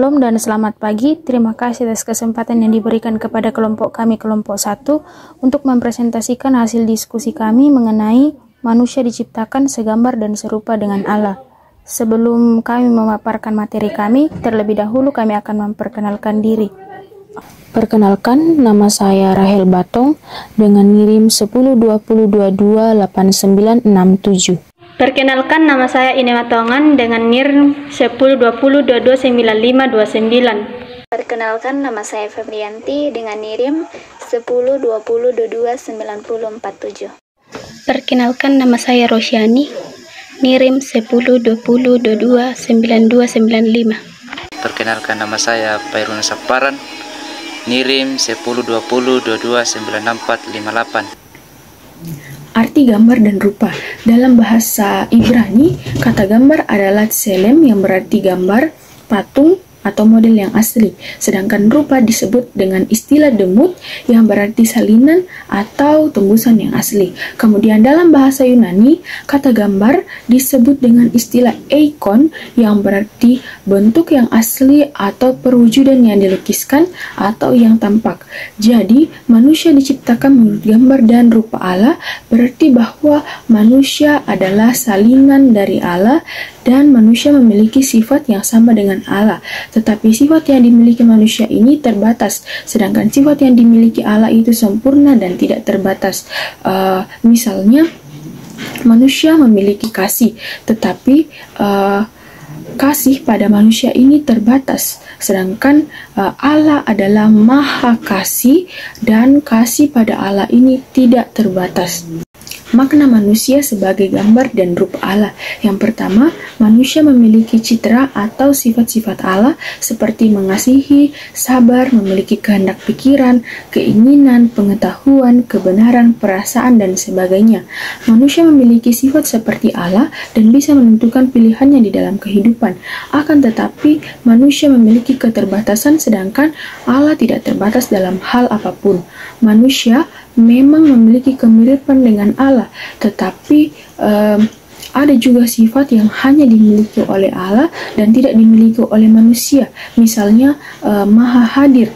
Shalom dan selamat pagi. Terima kasih atas kesempatan yang diberikan kepada kelompok kami, kelompok 1, untuk mempresentasikan hasil diskusi kami mengenai manusia diciptakan segambar dan serupa dengan Allah. Sebelum kami memaparkan materi kami, terlebih dahulu kami akan memperkenalkan diri. Perkenalkan, nama saya Rahel Batong dengan NIRIM 1020228967. Perkenalkan, nama saya Ine Matongan dengan NIR 1020229529. Perkenalkan, nama saya Febrianti dengan NIRIM 1020229047. Perkenalkan, nama saya Rosyani, NIRIM 1020229295. Perkenalkan, nama saya Pairun Saparan, NIRIM 1020229658. Arti gambar dan rupa. Dalam bahasa Ibrani, kata gambar adalah tselem yang berarti gambar, patung, atau model yang asli. Sedangkan rupa disebut dengan istilah demut yang berarti salinan atau tembusan yang asli. Kemudian dalam bahasa Yunani, kata gambar disebut dengan istilah eikon yang berarti bentuk yang asli atau perwujudan yang dilukiskan atau yang tampak. Jadi, manusia diciptakan menurut gambar dan rupa Allah, berarti bahwa manusia adalah salinan dari Allah dan manusia memiliki sifat yang sama dengan Allah. Tetapi sifat yang dimiliki manusia ini terbatas, sedangkan sifat yang dimiliki Allah itu sempurna dan tidak terbatas. Misalnya, manusia memiliki kasih, tetapi kasih pada manusia ini terbatas, sedangkan Allah adalah maha kasih dan kasih pada Allah ini tidak terbatas. Makna manusia sebagai gambar dan rupa Allah. Yang pertama, manusia memiliki citra atau sifat-sifat Allah seperti mengasihi, sabar, memiliki kehendak pikiran, keinginan, pengetahuan, kebenaran, perasaan, dan sebagainya. Manusia memiliki sifat seperti Allah dan bisa menentukan pilihannya di dalam kehidupan. Akan tetapi, manusia memiliki keterbatasan sedangkan Allah tidak terbatas dalam hal apapun. Manusia memang memiliki kemiripan dengan Allah, tetapi ada juga sifat yang hanya dimiliki oleh Allah dan tidak dimiliki oleh manusia. Misalnya, maha hadir.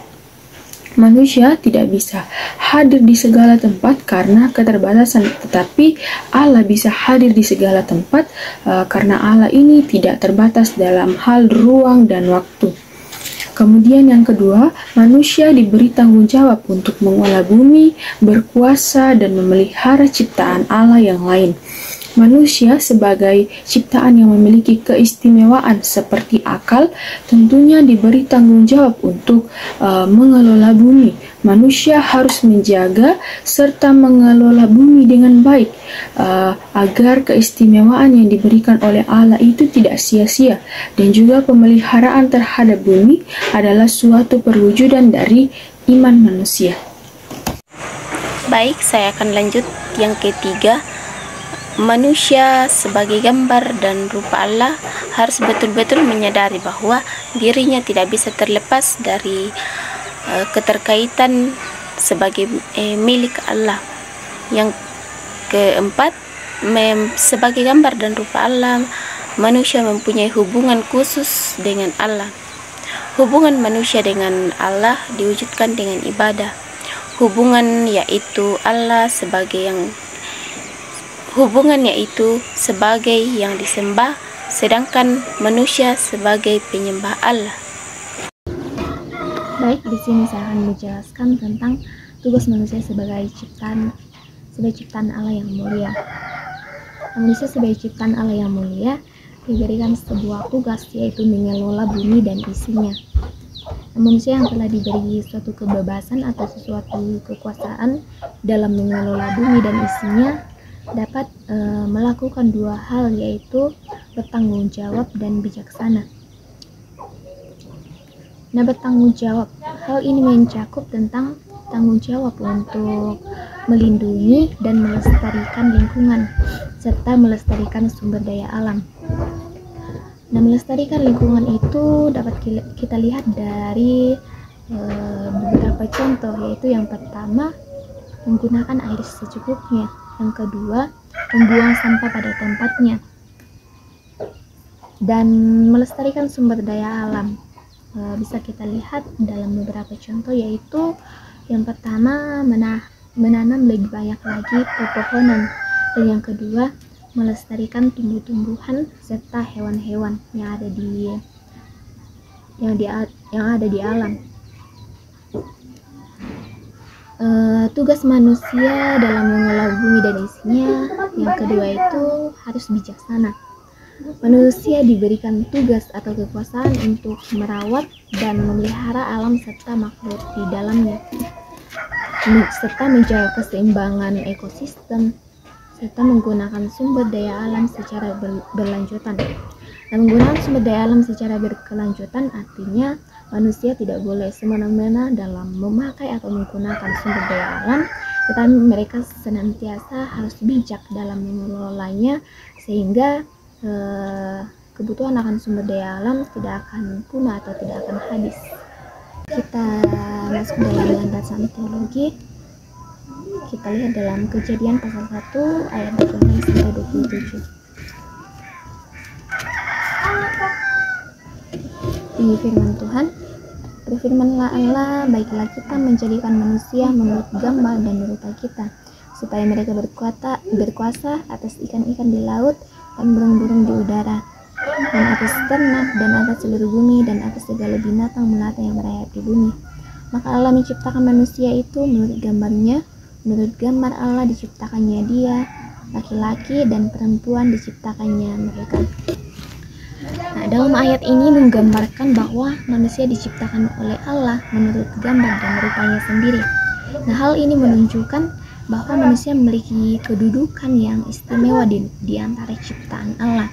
Manusia tidak bisa hadir di segala tempat karena keterbatasan, tetapi Allah bisa hadir di segala tempat karena Allah ini tidak terbatas dalam hal ruang dan waktu. Kemudian yang kedua, manusia diberi tanggung jawab untuk mengolah bumi, berkuasa, dan memelihara ciptaan Allah yang lain. Manusia sebagai ciptaan yang memiliki keistimewaan seperti akal, tentunya diberi tanggung jawab untuk mengelola bumi. Manusia harus menjaga serta mengelola bumi dengan baik agar keistimewaan yang diberikan oleh Allah itu tidak sia-sia, dan juga pemeliharaan terhadap bumi adalah suatu perwujudan dari iman manusia. Baik, saya akan lanjut yang ketiga. Manusia sebagai gambar dan rupa Allah harus betul-betul menyadari bahwa dirinya tidak bisa terlepas dari keterkaitan sebagai milik Allah. Yang keempat, sebagai gambar dan rupa Allah, manusia mempunyai hubungan khusus dengan Allah. Hubungan manusia dengan Allah diwujudkan dengan ibadah. Hubungan yaitu sebagai yang disembah, sedangkan manusia sebagai penyembah Allah. Baik, di sini saya akan menjelaskan tentang tugas manusia sebagai ciptaan Allah yang mulia. Manusia sebagai ciptaan Allah yang mulia diberikan sebuah tugas, yaitu mengelola bumi dan isinya. Manusia yang telah diberi suatu kebebasan atau sesuatu kekuasaan dalam mengelola bumi dan isinya dapat melakukan dua hal, yaitu bertanggung jawab dan bijaksana. Nah, bertanggung jawab, hal ini mencakup tentang tanggung jawab untuk melindungi dan melestarikan lingkungan serta melestarikan sumber daya alam. Nah, melestarikan lingkungan itu dapat kita lihat dari beberapa contoh, yaitu yang pertama, menggunakan air secukupnya. Yang kedua, membuang sampah pada tempatnya. Dan melestarikan sumber daya alam. bisa kita lihat dalam beberapa contoh, yaitu yang pertama menanam lebih banyak lagi pepohonan, dan yang kedua melestarikan tumbuh-tumbuhan serta hewan-hewan yang ada di alam. Tugas manusia dalam mengelola bumi dan isinya yang kedua itu harus bijaksana. Manusia diberikan tugas atau kekuasaan untuk merawat dan memelihara alam serta makhluk di dalamnya, serta menjaga keseimbangan ekosistem, serta menggunakan sumber daya alam secara berlanjutan. Dan menggunakan sumber daya alam secara berkelanjutan artinya manusia tidak boleh semena-mena dalam memakai atau menggunakan sumber daya alam, tetapi mereka senantiasa harus bijak dalam mengelolanya sehingga kebutuhan akan sumber daya alam tidak akan punah atau tidak akan habis. Kita masuk dalam landasan teologi. Kita lihat dalam Kejadian pasal 1 ayat 26 sampai 27. Di firman Tuhan, berfirmanlah Allah, baiklah kita menjadikan manusia menurut gambar dan rupa kita, supaya mereka berkuasa atas ikan-ikan di laut dan burung-burung di udara, dan atas ternak, dan atas seluruh bumi, dan atas segala binatang melata yang merayap di bumi. Maka Allah menciptakan manusia itu menurut gambarnya, menurut gambar Allah diciptakannya dia, laki-laki dan perempuan diciptakannya mereka. Nah, dalam ayat ini menggambarkan bahwa manusia diciptakan oleh Allah menurut gambar dan rupanya sendiri. Nah, hal ini menunjukkan bahwa manusia memiliki kedudukan yang istimewa di antara ciptaan Allah.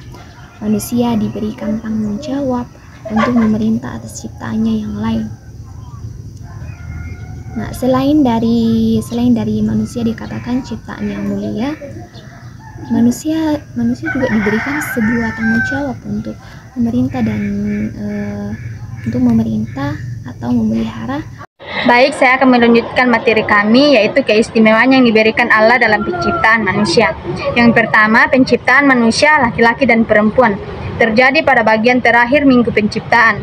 Manusia diberikan tanggung jawab untuk memerintah atas ciptaannya yang lain. Nah, selain dari manusia dikatakan ciptaan yang mulia, manusia juga diberikan sebuah tanggung jawab untuk memerintah atau memelihara. Baik, saya akan melanjutkan materi kami, yaitu keistimewaan yang diberikan Allah dalam penciptaan manusia. Yang pertama, penciptaan manusia laki-laki dan perempuan terjadi pada bagian terakhir minggu penciptaan.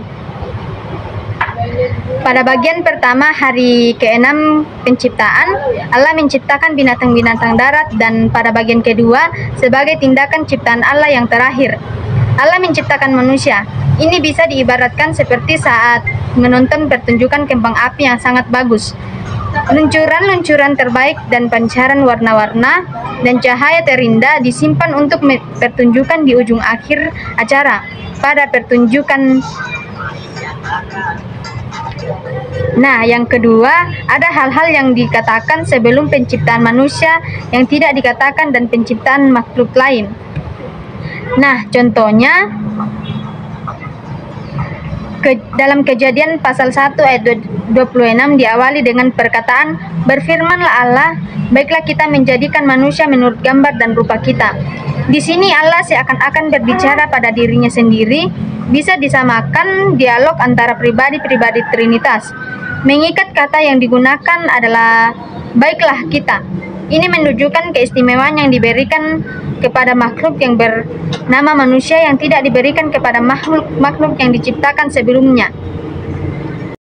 Pada bagian pertama, hari ke-6 penciptaan, Allah menciptakan binatang-binatang darat, dan pada bagian kedua, sebagai tindakan ciptaan Allah yang terakhir, Allah menciptakan manusia. Ini bisa diibaratkan seperti saat menonton pertunjukan kembang api yang sangat bagus. Luncuran-luncuran terbaik dan pancaran warna-warna dan cahaya terindah disimpan untuk pertunjukan di ujung akhir acara. Pada pertunjukan. Nah, yang kedua, ada hal-hal yang dikatakan sebelum penciptaan manusia yang tidak dikatakan dan penciptaan makhluk lain. Nah, contohnya dalam Kejadian pasal 1 ayat 26 diawali dengan perkataan, berfirmanlah Allah, baiklah kita menjadikan manusia menurut gambar dan rupa kita. Di sini Allah seakan-akan berbicara pada dirinya sendiri, bisa disamakan dialog antara pribadi-pribadi Trinitas. Mengikat kata yang digunakan adalah baiklah kita. Ini menunjukkan keistimewaan yang diberikan kepada makhluk yang bernama manusia yang tidak diberikan kepada makhluk yang diciptakan sebelumnya.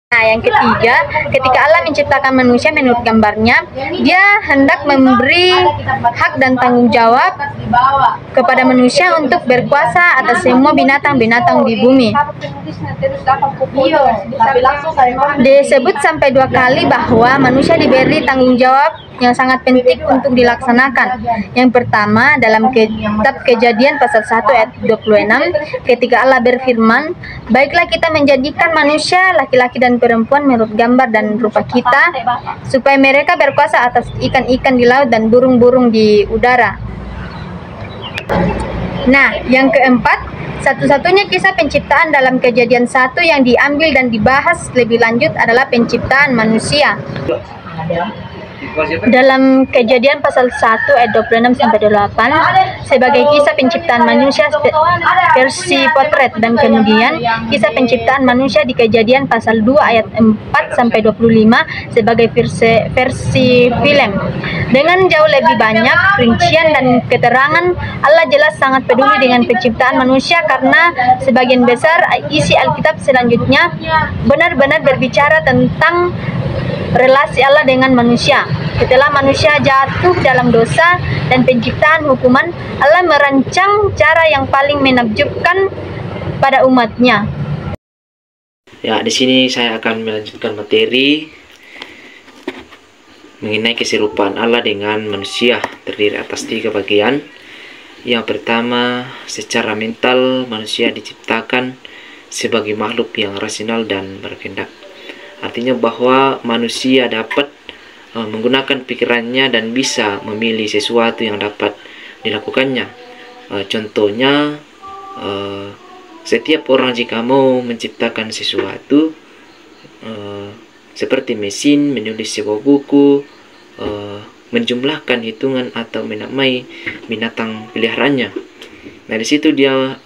Nah, yang ketiga, ketika Allah menciptakan manusia menurut gambarnya, Dia hendak memberi hak dan tanggung jawab kepada manusia untuk berkuasa atas semua binatang-binatang di bumi. Disebut sampai 2 kali bahwa manusia diberi tanggung jawab yang sangat penting untuk dilaksanakan. Yang pertama, dalam kitab Kejadian pasal 1 ayat 26, ketika Allah berfirman, baiklah kita menjadikan manusia laki-laki dan perempuan menurut gambar dan rupa kita, supaya mereka berkuasa atas ikan-ikan di laut dan burung-burung di udara. Nah, yang keempat, satu-satunya kisah penciptaan dalam Kejadian 1 yang diambil dan dibahas lebih lanjut adalah penciptaan manusia. dalam Kejadian pasal 1 ayat 26 sampai 28 sebagai kisah penciptaan manusia versi potret, dan kemudian kisah penciptaan manusia di Kejadian pasal 2 ayat 4 sampai 25 sebagai versi film. Dengan jauh lebih banyak rincian dan keterangan, Allah jelas sangat peduli dengan penciptaan manusia karena sebagian besar isi Alkitab selanjutnya benar-benar berbicara tentang relasi Allah dengan manusia. Setelah manusia jatuh dalam dosa dan penciptaan hukuman, Allah merancang cara yang paling menakjubkan pada umatnya. Ya, di sini saya akan melanjutkan materi mengenai keserupaan Allah dengan manusia, terdiri atas 3 bagian. Yang pertama, secara mental manusia diciptakan sebagai makhluk yang rasional dan berkehendak. Artinya bahwa manusia dapat menggunakan pikirannya dan bisa memilih sesuatu yang dapat dilakukannya. Contohnya, setiap orang jika mau menciptakan sesuatu seperti mesin, menulis sebuah buku, menjumlahkan hitungan atau menamai binatang peliharaannya. Nah, di situ dia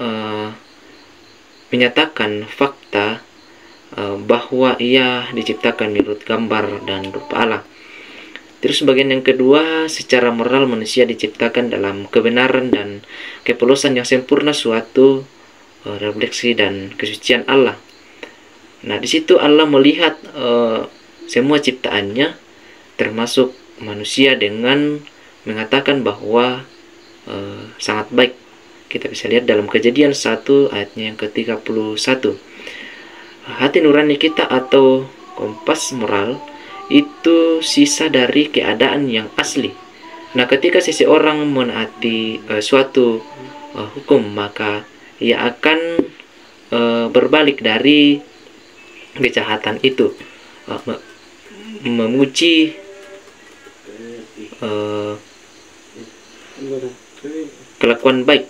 menyatakan fakta bahwa ia diciptakan menurut gambar dan rupa Allah. Terus bagian yang kedua, secara moral manusia diciptakan dalam kebenaran dan kepolosan yang sempurna, suatu refleksi dan kesucian Allah. Nah, di situ Allah melihat semua ciptaannya, termasuk manusia, dengan mengatakan bahwa sangat baik. Kita bisa lihat dalam Kejadian 1 ayatnya yang ke-31. Hati nurani kita atau kompas moral itu sisa dari keadaan yang asli. Nah, ketika seseorang menaati suatu hukum, maka ia akan berbalik dari kejahatan itu, memuji kelakuan baik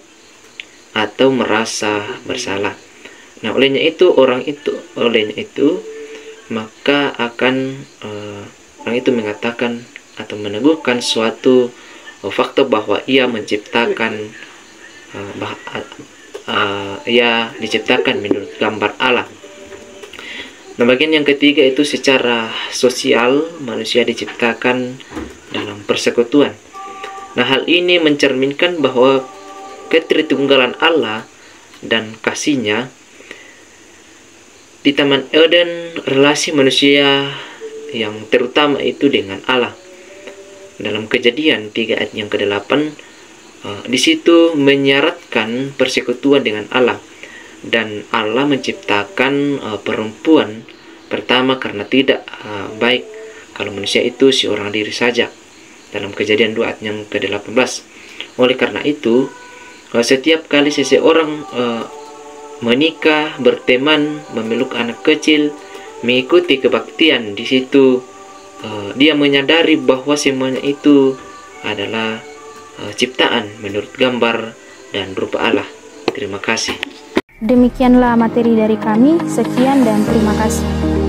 atau merasa bersalah. Nah, olehnya itu maka akan orang itu mengatakan atau meneguhkan suatu fakta bahwa ia menciptakan ia diciptakan menurut gambar Allah. Nah, bagian yang ketiga itu secara sosial manusia diciptakan dalam persekutuan. Nah, hal ini mencerminkan bahwa ketritunggalan Allah dan kasih-Nya. Di Taman Eden, relasi manusia yang terutama itu dengan Allah. Dalam Kejadian 3 ayat yang ke-8, di situ menyaratkan persekutuan dengan Allah. Dan Allah menciptakan perempuan pertama karena tidak baik kalau manusia itu seorang diri saja. Dalam Kejadian 2 ayat yang ke-18. Oleh karena itu, setiap kali seseorang menikah, berteman, memeluk anak kecil, mengikuti kebaktian, di situ dia menyadari bahwa semuanya itu adalah ciptaan menurut gambar dan rupa Allah. Terima kasih. Demikianlah materi dari kami. Sekian dan terima kasih.